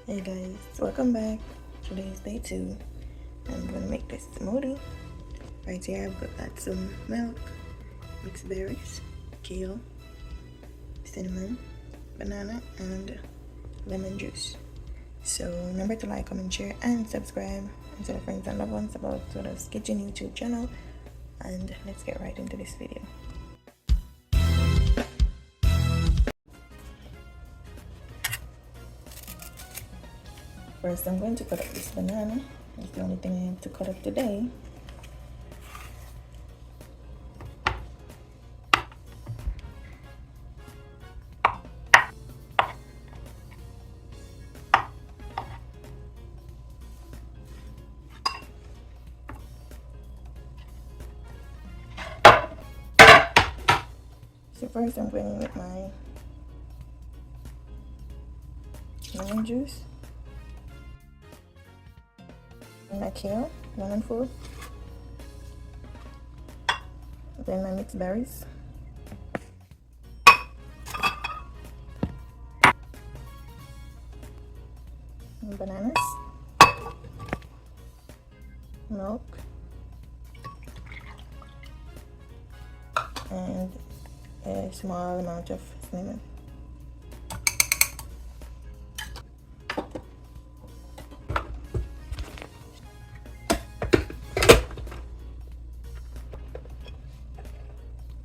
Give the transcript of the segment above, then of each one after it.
Hey guys, welcome back. Today is day 2. I'm gonna make this smoothie. Right here I've got some milk, mixed berries, kale, cinnamon, banana, and lemon juice. So remember to like, comment, share, and subscribe, and tell your friends and loved ones about Soda's Kitchen YouTube channel. And let's get right into this video. First, I'm going to cut up this banana. It's the only thing I have to cut up today. So first, I'm going with my lemon juice. My kale, 1 4. Then my mixed berries. And bananas. Milk. And a small amount of cinnamon.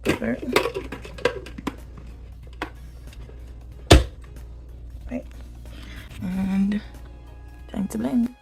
Pepper. Right. And time to blend.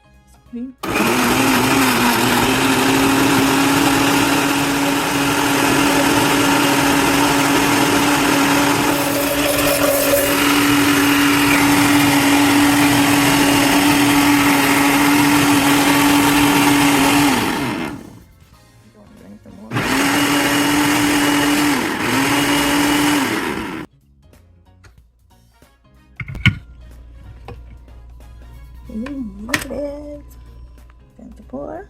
Look at it. Time to pour.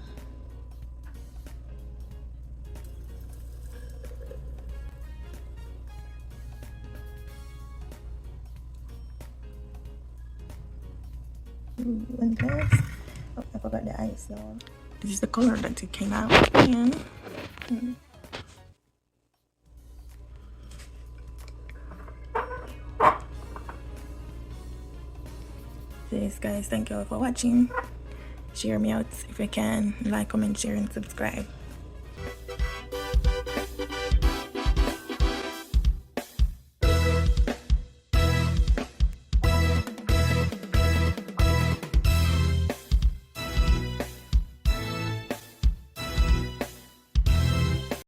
And next, oh, I forgot the ice now. This is the color that it came out in. Yes guys, thank you all for watching. Share me out if you can. Like, comment, share, and subscribe.